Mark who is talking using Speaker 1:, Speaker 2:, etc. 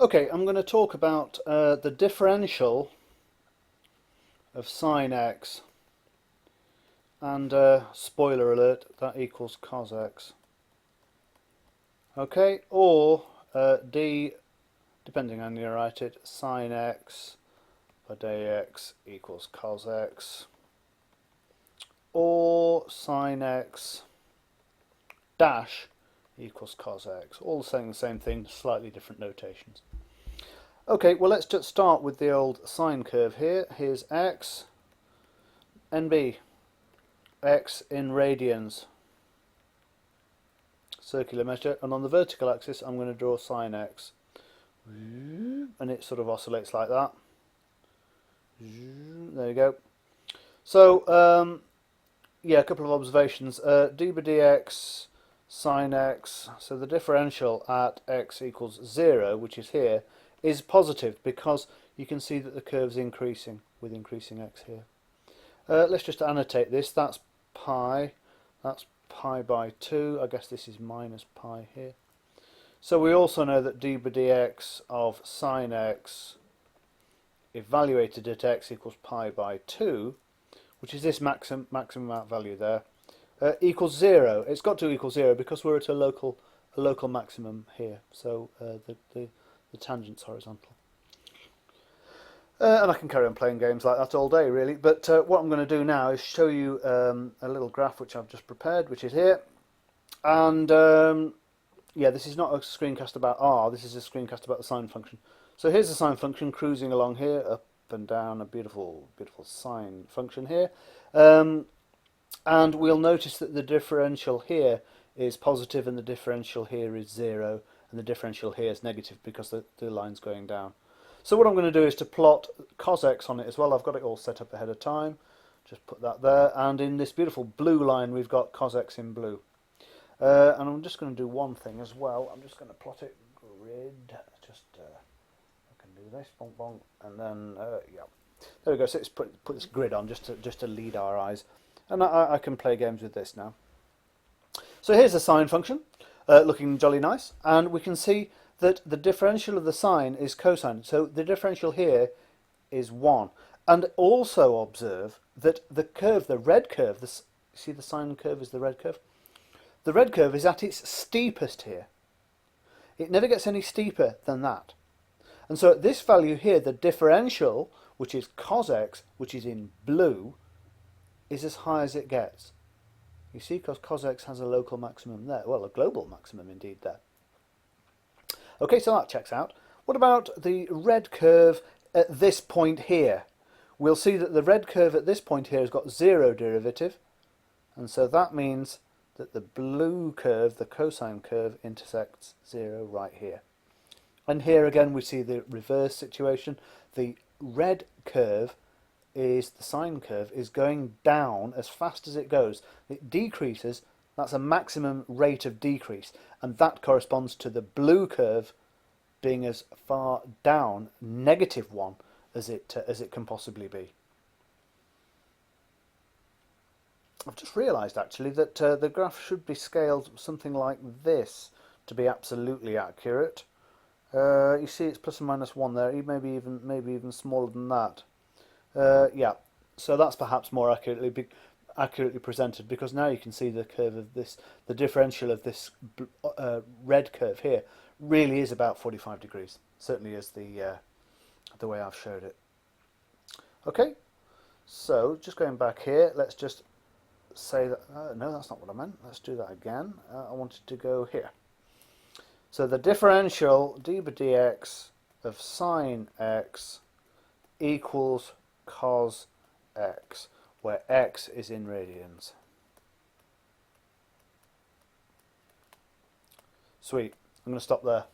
Speaker 1: Okay, I'm going to talk about the differential of sine x, and spoiler alert, that equals cos x. Okay, or d, depending on how you write it, sine x per dx equals cos x, or sine x dash equals cos x. All saying the same thing, slightly different notations. Okay, well let's just start with the old sine curve here. Here's x, NB, x in radians, circular measure, and on the vertical axis I'm going to draw sine x, and it sort of oscillates like that. There you go. So yeah, a couple of observations. d by dx sine x, so the differential at x equals 0, which is here, is positive because you can see that the curve's increasing with increasing x here. Let's just annotate this. That's pi by 2. I guess this is minus pi here. So we also know that d by dx of sine x evaluated at x equals pi by 2, which is this maximum out value there, equals 0. It's got to equal 0 because we're at a local maximum here. So the tangent's horizontal. And I can carry on playing games like that all day, really. But what I'm going to do now is show you a little graph which I've just prepared, which is here. And yeah, this is not a screencast about R, this is a screencast about the sine function. So here's the sine function cruising along here, up and down, a beautiful, beautiful sine function here. And we'll notice that the differential here is positive and the differential here is 0, and the differential here is negative because the line's going down. So what I'm going to do is to plot cos x on it as well. I've got it all set up ahead of time. Just put that there. And in this beautiful blue line, we've got cos x in blue. And I'm just going to do one thing as well. I'm just going to plot it grid. Just I can do this, bonk bonk, and then yeah, there we go. So let's put this grid on just to lead our eyes, and I can play games with this now. So here's the sine function, looking jolly nice, and we can see that the differential of the sine is cosine. So the differential here is 1. And also observe that the curve, the red curve, see the sine curve is the red curve? The red curve is at its steepest here. It never gets any steeper than that. And so at this value here, the differential, which is cos x, which is in blue, is as high as it gets. You see, because cos x has a local maximum there. Well, a global maximum indeed there. Okay, so that checks out. What about the red curve at this point here? We'll see that the red curve at this point here has got 0 derivative, and so that means that the blue curve, the cosine curve, intersects 0 right here. And here again we see the reverse situation. The red curve is, the sine curve, is going down as fast as it goes. It decreases. That's a maximum rate of decrease, and that corresponds to the blue curve being as far down, -1, as it can possibly be. I've just realised actually that the graph should be scaled something like this to be absolutely accurate. You see, it's plus or minus 1 there. Maybe even smaller than that. Yeah, so that's perhaps more accurately presented, because now you can see the curve of this, the differential of this red curve here really is about 45 degrees. Certainly is the way I've showed it. Okay, so just going back here, let's just say that, no, that's not what I meant. Let's do that again. I wanted to go here. So the differential d by dx of sine x equals cos x, where x is in radians. Sweet. I'm going to stop there.